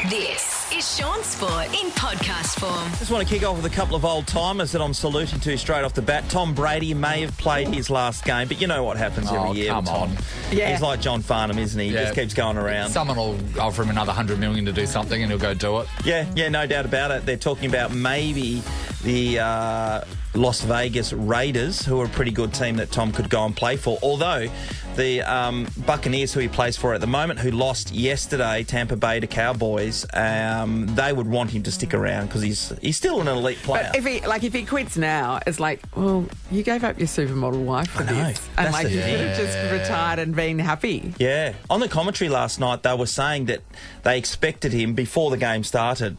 This is Shaun Sport in podcast form. Just want to kick off with a couple of old-timers that I'm saluting to straight off the bat. Tom Brady may have played his last game, but you know what happens every year come with Tom. on. Yeah. He's like John Farnham, isn't he? He just keeps going around. Someone will offer him another $100 million to do something and he'll go do it. Yeah, no doubt about it. They're talking about maybe the Las Vegas Raiders, who are a pretty good team that Tom could go and play for. Although the Buccaneers, who he plays for at the moment, who lost yesterday, Tampa Bay to Cowboys, they would want him to stick around because he's still an elite player. But if he quits now, it's like, well, you gave up your supermodel wife for I know. this. And That's the you could have thing. just retired and been happy. Yeah. On the commentary last night, they were saying that they expected him, before the game started,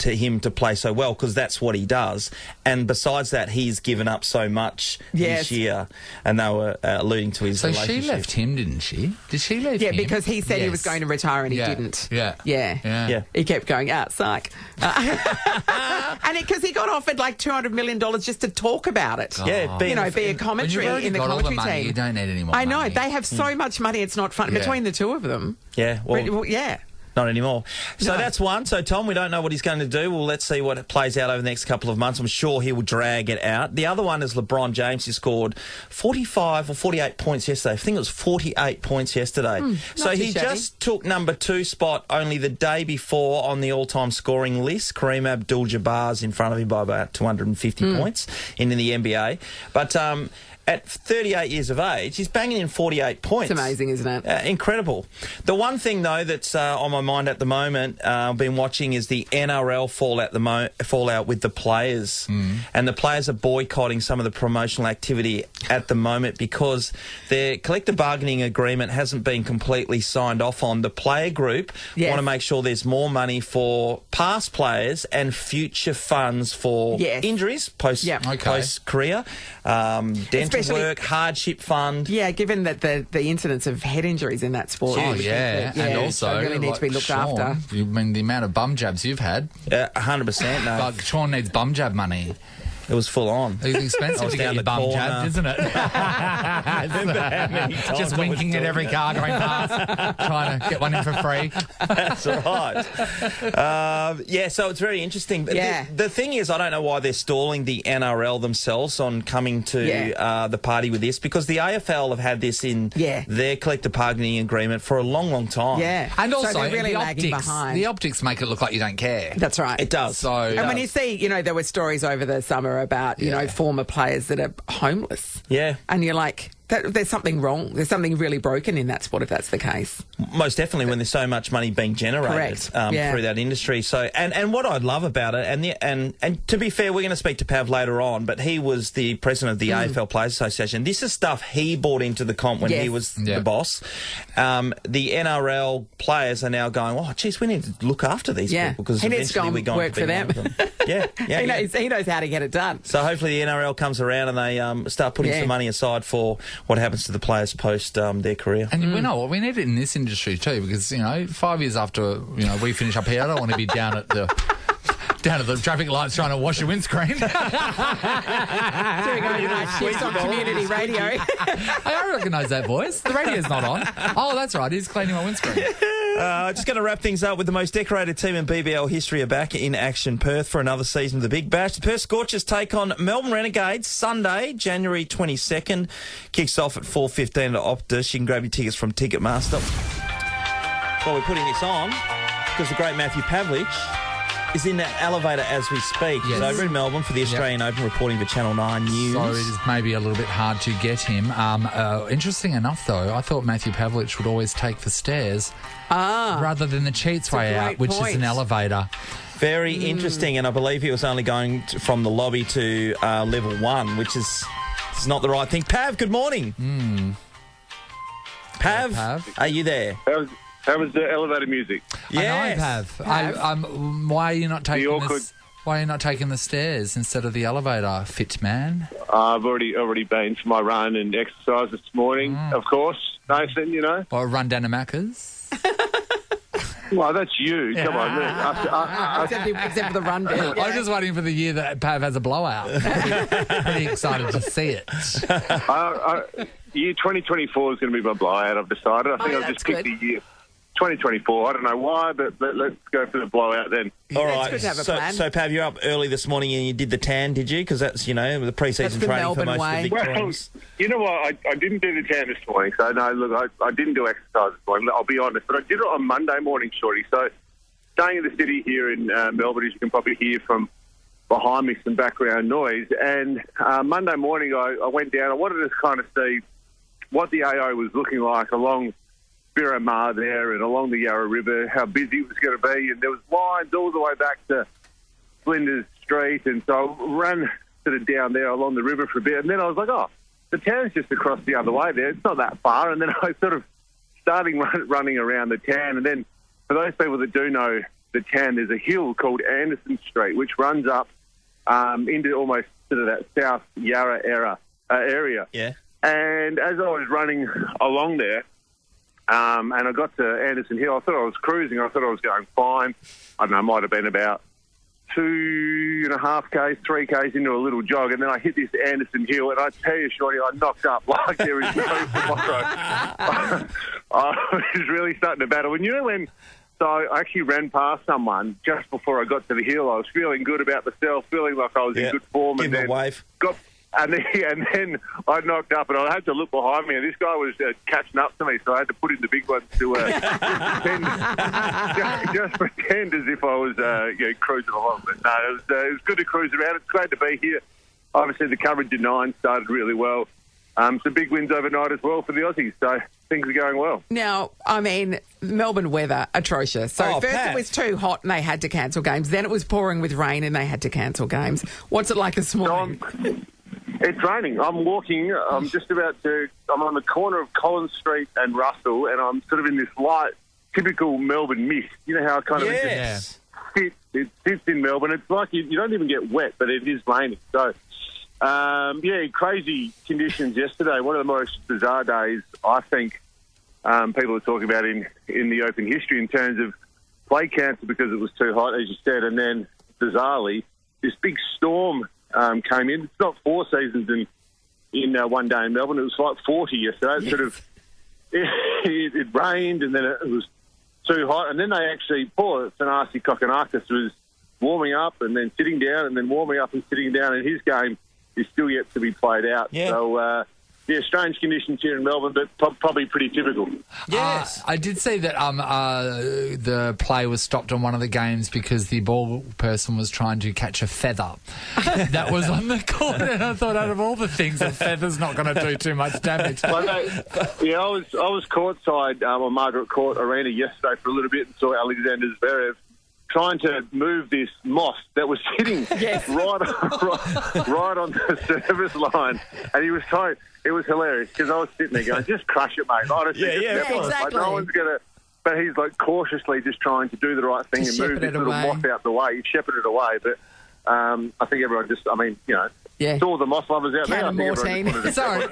him to play so well because that's what he does. And besides that, he's given up so much this year. And they were alluding to his relationship. So she left him, didn't she? Did she leave him? Yeah, because he said he was going to retire and he didn't. Yeah. He kept going, psych. And because he got offered like $200 million just to talk about it. Yeah, be a commentary in the commentary money, team. You don't need any more I know. money. They have so much money, it's not fun. Between the two of them. Yeah, well, yeah. not anymore. So that's one. So, Tom, we don't know what he's going to do. Well, let's see what plays out over the next couple of months. I'm sure he will drag it out. The other one is LeBron James. He scored 45 or 48 points yesterday. I think it was 48 points yesterday. So he just took number 2 spot only the day before on the all-time scoring list. Kareem Abdul-Jabbar's in front of him by about 250 points in the NBA. But at 38 years of age, he's banging in 48 points. It's amazing, isn't it? Incredible. The one thing, though, that's on my mind at the moment, I've been watching, is the NRL fallout with the players. And the players are boycotting some of the promotional activity at the moment because their collective bargaining agreement hasn't been completely signed off on. The player group want to make sure there's more money for past players and future funds for injuries post-career, dental work, hardship fund. Yeah, given that the incidence of head injuries in that sport. Oh, yeah. And also, they really need to be looked Shaun, after. I mean, the amount of bum jabs you've had. 100%, no. But Shaun needs bum jab money. It was full on. It's expensive to get your bum jabbed, isn't it? Just winking at every car going past, trying to get one in for free. That's right. So it's very interesting. The thing is, I don't know why they're stalling the NRL themselves on coming to the party with this, because the AFL have had this in their collective bargaining agreement for a long, long time. Yeah. And also, so they're really lagging behind. The optics make it look like you don't care. That's right. It does. And when you see, there were stories over the summer about, former players that are homeless. Yeah. And you're like, there's something wrong. There's something really broken in that sport if that's the case. Most definitely, when there's so much money being generated through that industry. So, and what I love about it, and to be fair, we're going to speak to Pav later on, but he was the president of the AFL Players Association. This is stuff he bought into the comp when he was the boss. The NRL players are now going, oh, geez, we need to look after these people because he needs to go and work for them. He knows how to get it done. So hopefully the NRL comes around and they start putting some money aside for what happens to the players post their career. And we know what we need it in this industry too, because 5 years after we finish up here, I don't want to be down at the traffic lights trying to wash your windscreen. Doing overnight shifts on community radio. I recognise that voice. The radio's not on. Oh, that's right. He's cleaning my windscreen. Just going to wrap things up with the most decorated team in BBL history are back in action. Perth for another season of the Big Bash. The Perth Scorchers take on Melbourne Renegades Sunday, January 22nd. Kicks off at 4:15 at Optus. You can grab your tickets from Ticketmaster. While we're putting this on, because the great Matthew Pavlich is in that elevator as we speak. He's over in Melbourne for the Australian Open, reporting for Channel 9 News. So it is maybe a little bit hard to get him. Interesting enough, though, I thought Matthew Pavlich would always take the stairs rather than the cheats way out, which is an elevator. Very interesting, and I believe he was only going from the lobby to level 1, which is not the right thing. Pav, good morning. Pav, are you there? That was the elevator music. Yes. I know, Pav. Why are you not taking this? Why are you not taking the stairs instead of the elevator, fit man? I've already been for my run and exercise this morning, of course. Nathan, Or run down to Macca's? Well, that's you. Come on. Except for the run bit. I was just waiting for the year that Pav has a blowout. Pretty excited to see it. Year 2024 is going to be my blowout, I've decided. I think I'll just pick the year. 2024. I don't know why, but let's go for the blowout then. All It's right. good to have a plan. So, Pav, you're up early this morning and you did the tan, did you? Because that's, the pre-season the training for Melbourne most way. of the big teams. You know what? I didn't do the tan this morning, so no, look, I didn't do exercise this morning, I'll be honest, but I did it on Monday morning, Shorty. So staying in the city here in Melbourne, as you can probably hear from behind me, some background noise. And Monday morning, I went down. I wanted to kind of see what the AO was looking like along Birramar there and along the Yarra River, how busy it was going to be. And there was lines all the way back to Flinders Street. And so I ran sort of down there along the river for a bit. And then I was like, oh, the town's just across the other way there. It's not that far. And then I sort of started running around the town. And then for those people that do know the town, there's a hill called Anderson Street, which runs up into almost sort of that South Yarra area. Yeah. And as I was running along there, and I got to Anderson Hill, I thought I was cruising. I thought I was going fine. I don't know, it might have been about 2.5 Ks, 3 Ks into a little jog, and then I hit this Anderson Hill, and I tell you, Shorty, I knocked up like there is no tomorrow. I was really starting to battle. And so I actually ran past someone just before I got to the hill. I was feeling good about myself, feeling like I was in good form. Give him a wave. And then I knocked up, and I had to look behind me, and this guy was catching up to me, so I had to put in the big ones to just pretend as if I was cruising along. But no, it was good to cruise around. It's great to be here. Obviously, the coverage at 9 started really well. Some big wins overnight as well for the Aussies, so things are going well. Now, I mean, Melbourne weather, atrocious. So first Pat. it was too hot and they had to cancel games. Then it was pouring with rain and they had to cancel games. What's it like this morning? It's raining. I'm walking. I'm on the corner of Collins Street and Russell, and I'm sort of in this light, typical Melbourne mist. You know how it kind of it sits in Melbourne. It's like you don't even get wet, but it is raining. So, crazy conditions yesterday. One of the most bizarre days, I think, people are talking about in the Open history in terms of play cancel because it was too hot, as you said, and then, bizarrely, this big storm came in. It's not 4 seasons in one day in Melbourne. It was like 40 yesterday. It rained and then it was too hot. And then they actually, poor Thanasi Kokonakis was warming up and then sitting down and then warming up and sitting down. And his game is still yet to be played out. Yeah. So, strange conditions here in Melbourne, but probably pretty typical. Yes. I did see that the play was stopped on one of the games because the ball person was trying to catch a feather that was on the court. And I thought, out of all the things, a feather's not going to do too much damage. I was courtside on Margaret Court Arena yesterday for a little bit and saw Alexander Zverev trying to move this moss that was sitting right on the service line, and he was trying. It was hilarious because I was sitting there going, "Just crush it, mate." Honestly, exactly. Like, no one's gonna. But he's like cautiously just trying to do the right thing and move this little moss out the way. He shepherded it away, but I think everyone just. To all the moss lovers out there. I think everyone just wanted to Sorry,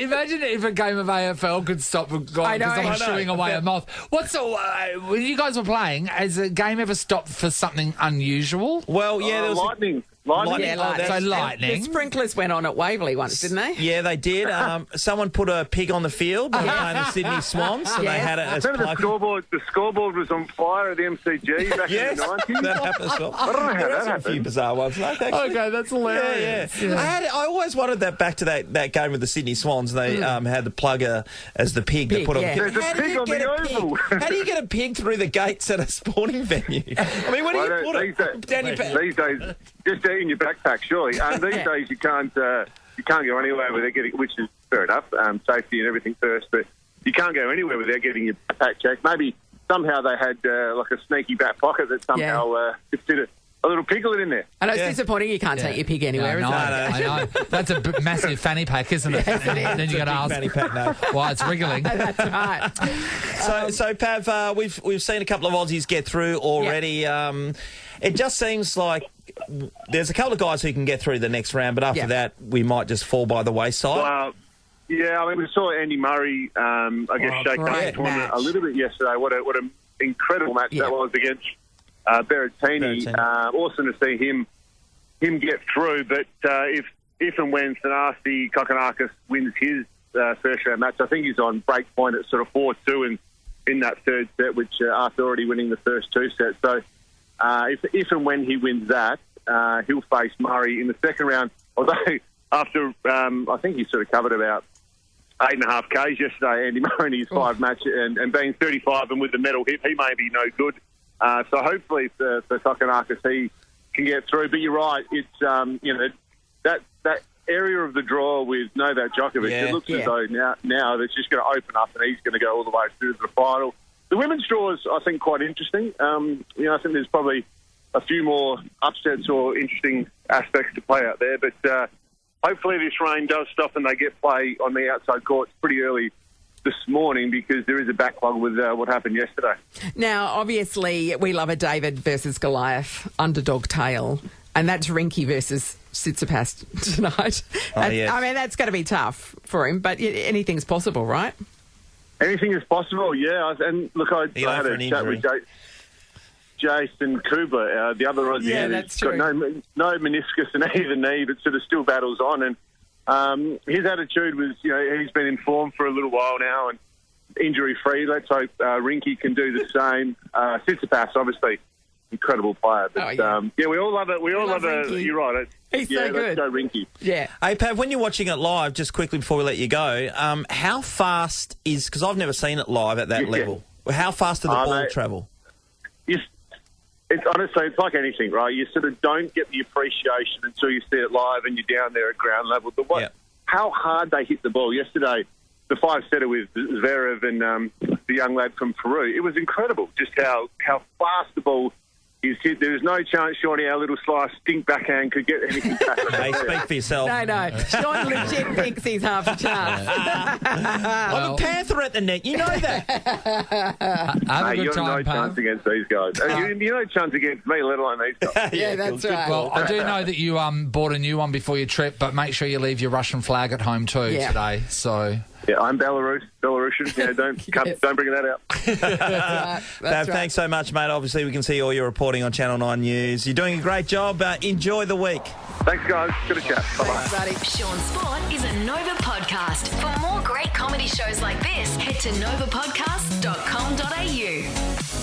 imagine if a game of AFL could stop a guy because someone's shooing away a moth. When you guys were playing, has a game ever stopped for something unusual? Well, there was lightning. Lightning. The sprinklers went on at Waverley once, didn't they? Yeah, they did. Someone put a pig on the field when we were playing the Sydney Swans, and they had it as the scoreboard was on fire at the MCG back in the 90s. That happened as well. I don't know how that happened. A few bizarre ones, mate. Okay, that's hilarious. Yeah. I always wanted that back to that game with the Sydney Swans. They had the plugger as the pig that put on. There's a pig on the oval. How do you get a pig through the gates at a sporting venue? I mean, when do you put it? These days, just in your backpack, surely. These days, you can't go anywhere without getting, which is fair enough, safety and everything first. But you can't go anywhere without getting your backpack checked. Maybe somehow they had like a sneaky back pocket that somehow fitted a little piglet in there. I know it's disappointing you can't take your pig anywhere, isn't it? I know. That's a massive fanny pack, isn't it? Yes, it is. And then you got to ask fanny pack, no. why it's wriggling. That's right. So Pav, we've seen a couple of Aussies get through already. It just seems like there's a couple of guys who can get through the next round, but after that, we might just fall by the wayside. We saw Andy Murray, shake up the tournament a little bit yesterday. What an incredible match that was against Berrettini. Awesome to see him get through. But if and when Thanasi Kokonakis wins his first round match, I think he's on break point at sort of 4-2, and in that third set, which after already winning the first two sets. So if and when he wins that, he'll face Murray in the second round. Although after, I think he sort of covered about 8.5 Ks yesterday, Andy Murray, in his 5 match, and being 35 and with the metal hip, he may be no good. So hopefully for Kokonakis, he can get through. But you're right, it's that area of the draw with Novak Djokovic, it looks as though now it's just going to open up and he's going to go all the way through to the final. The women's draw is, I think, quite interesting. I think there's probably a few more upsets or interesting aspects to play out there. But hopefully this rain does stop and they get play on the outside courts pretty early this morning, because there is a backlog with what happened yesterday. Now, obviously, we love a David versus Goliath underdog tale, and that's Rinky versus Tsitsipas tonight. Yes. I mean, that's going to be tough for him, but anything's possible, right? Anything is possible, yeah. And look, I had a chat with Jason Kubler, the other Aussie. Yeah, that's got true. no meniscus in either knee, but sort of still battles on. And his attitude was, he's been in form for a little while now and injury-free. Let's hope Rinky can do the same. Tsitsipas, obviously, incredible player. But, we all love it. We all love it. You're right. He's so good. Let's go Rinky. Yeah. Hey, Pav, when you're watching it live, just quickly before we let you go, how fast is, because I've never seen it live at that level, how fast do the ball travel? It's honestly, it's like anything, right? You sort of don't get the appreciation until you see it live and you're down there at ground level. But how hard they hit the ball yesterday, the 5-setter with Zverev and the young lad from Peru, it was incredible just how fast the ball is hit. There was no chance, Shawnee, our little slice stink backhand could get anything back. Hey, speak for yourself. No. Sean legit thinks he's half a chance. I'm a panther at the neck. You know that. Have a good you're time, no Pam. chance against these guys. You're no chance against me, let alone these guys. Yeah, that's right. Well, I do know that you bought a new one before your trip, but make sure you leave your Russian flag at home too today. So. Yeah, I'm Belarusian. Yeah, don't bring that out. That's Pav, right. thanks so much, mate. Obviously, we can see all your reporting on Channel 9 News. You're doing a great job. Enjoy the week. Thanks, guys. Good to chat. Bye-bye. Thanks, buddy. Shaun Sport is a Nova podcast. For more great comedy shows like this, head to novapodcast.com.au.